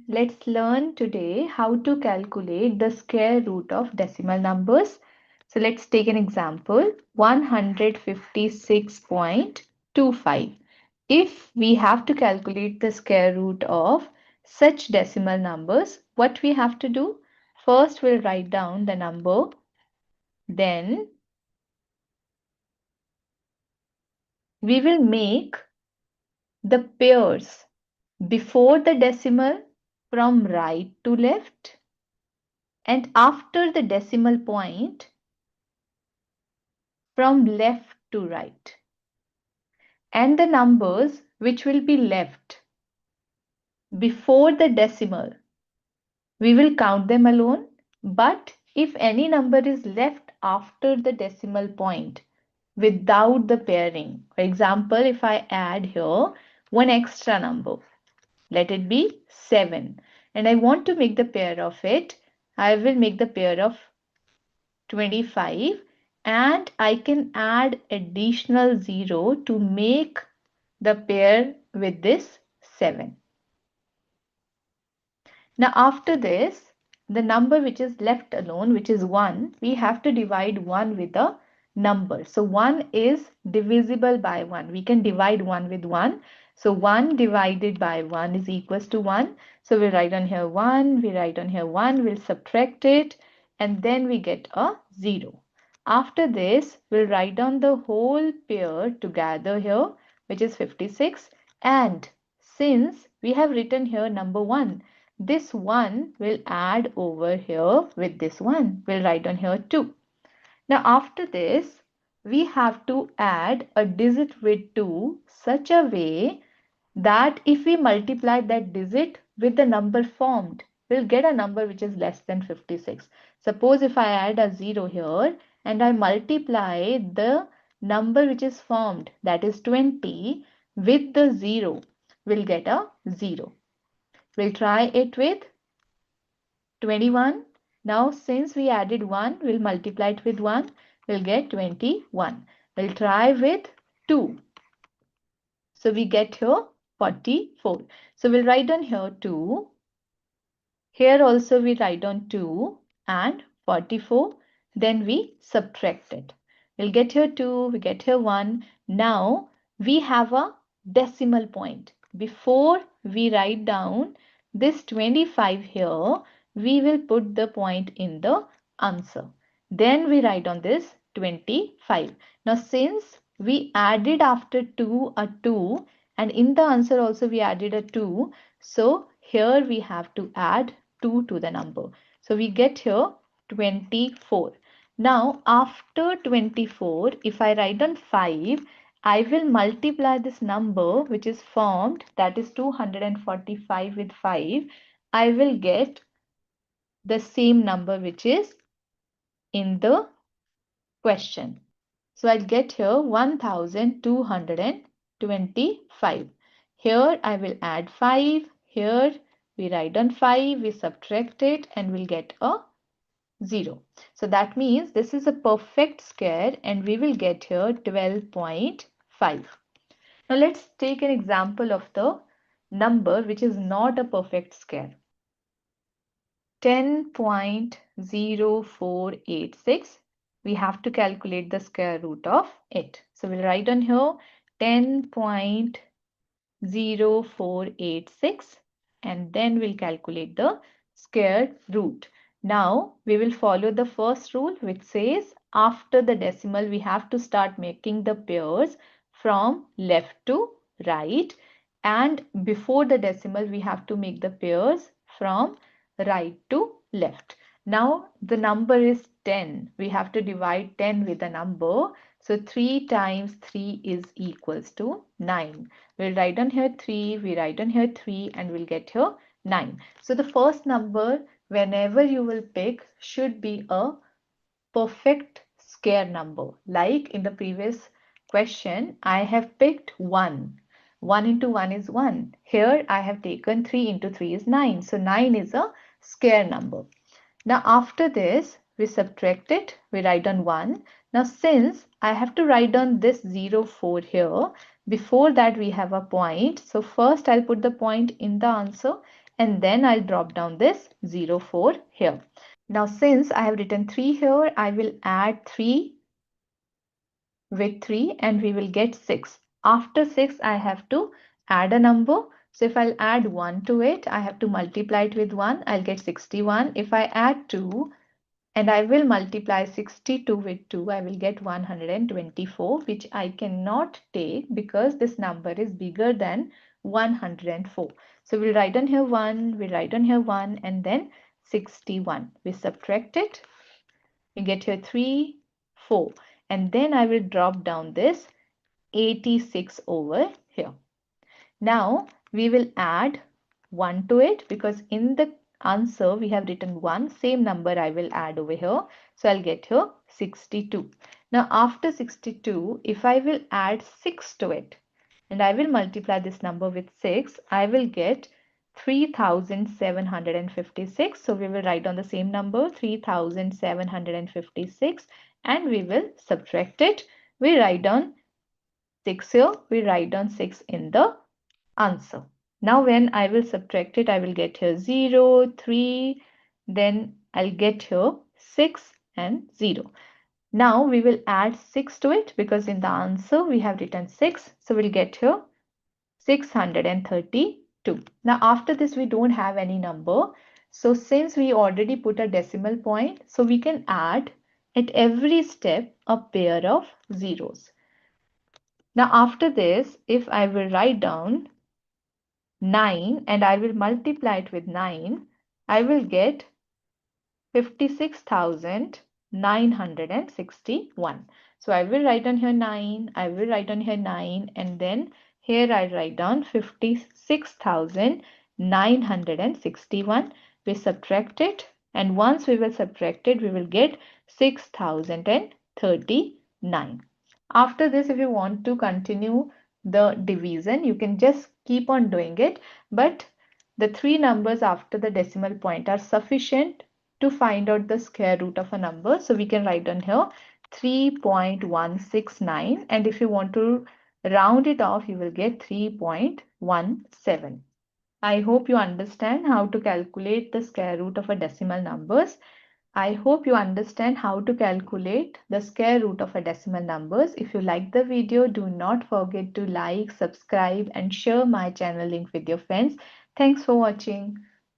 Let's learn today how to calculate the square root of decimal numbers. So let's take an example, 156.25. If we have to calculate the square root of such decimal numbers, what we have to do? First, we'll write down the number, then we will make the pairs before the decimal from right to left, and after the decimal point from left to right. And the numbers which will be left before the decimal, we will count them alone. But if any number is left after the decimal point without the pairing, for example, if I add here one extra number, let it be 7, and I want to make the pair of it, I will make the pair of 25, and I can add additional 0 to make the pair with this 7. Now after this, the number which is left alone, which is 1, we have to divide 1 with a number. So 1 is divisible by 1. We can divide 1 with 1. So 1 divided by 1 is equals to 1. So we write on here 1, we write on here 1, we'll subtract it, and then we get a 0. After this, we'll write down the whole pair together here, which is 56. And since we have written here number 1, this 1 will add over here with this 1. We'll write on here 2. Now after this, we have to add a digit with 2 such a way that if we multiply that digit with the number formed, we'll get a number which is less than 56. Suppose if I add a 0 here and I multiply the number which is formed, that is 20, with the 0, we'll get a 0. We'll try it with 21. Now since we added 1, we'll multiply it with 1. We'll get 21. We'll try with 2. So we get here 44. So we'll write down here 2. Here also we write down 2 and 44. Then we subtract it. We'll get here 2, we get here 1. Now we have a decimal point. Before we write down this 25 here, we will put the point in the answer. Then we write on this 25. Now since we added after 2 a 2, and in the answer also we added a 2, so here we have to add 2 to the number. So we get here 24. Now after 24, if I write down 5, I will multiply this number which is formed, that is 245, with 5. I will get the same number which is in the question. So I'll get here 1225. Here I will add 5. Here we write on 5, we subtract it, and we'll get a 0. So that means this is a perfect square and we will get here 12.5. Now let's take an example of the number which is not a perfect square. 10.0486. We have to calculate the square root of it. So we'll write on here 10.0486 and then we'll calculate the square root. Now we will follow the first rule which says after the decimal we have to start making the pairs from left to right, and before the decimal we have to make the pairs from right to left. Now the number is 10. We have to divide 10 with a number. So 3 times 3 is equals to 9. We'll write on here 3, we write on here 3, and we'll get here 9. So the first number whenever you will pick should be a perfect square number. Like in the previous question, I have picked 1. 1 into 1 is 1. Here I have taken 3 into 3 is 9. So 9 is a square number. Now after this, we subtract it, we write on 1. Now since I have to write down this 0, 4 here, before that we have a point. So first I'll put the point in the answer and then I'll drop down this 0, 4 here. Now since I have written 3 here, I will add 3 with 3 and we will get 6. After 6, I have to add a number. So if I'll add 1 to it, I have to multiply it with 1. I'll get 61. If I add 2 and I will multiply 62 with 2, I will get 124, which I cannot take because this number is bigger than 104. So we'll write on here 1, we write on here 1 and then 61. We subtract it. We get here 3, 4. And then I will drop down this 86 over here. Now we will add 1 to it because in the answer we have written 1. Same number I will add over here. So I'll get here 62. Now after 62, if I will add 6 to it and I will multiply this number with 6, I will get 3756. So we will write on the same number 3756 and we will subtract it. We write down 6 here, we write down 6 in the answer. Now when I will subtract it, I will get here 0, 3, then I'll get here 6 and 0. Now we will add 6 to it because in the answer we have written 6. So we'll get here 632. Now after this we don't have any number. So since we already put a decimal point, so we can add at every step a pair of zeros. Now after this, if I will write down 9 and I will multiply it with 9, I will get 56,961. So I will write on here 9, I will write on here 9 and then here I write down 56,961. We subtract it and once we will subtract it, we will get 6,039. After this, if you want to continue the division, you can just keep on doing it. But the three numbers after the decimal point are sufficient to find out the square root of a number. So we can write on here 3.169. And if you want to round it off, you will get 3.17. I hope you understand how to calculate the square root of a decimal numbers. I hope you understand how to calculate the square root of a decimal numbers. If you like the video, do not forget to like, subscribe and share my channel link with your friends. Thanks for watching.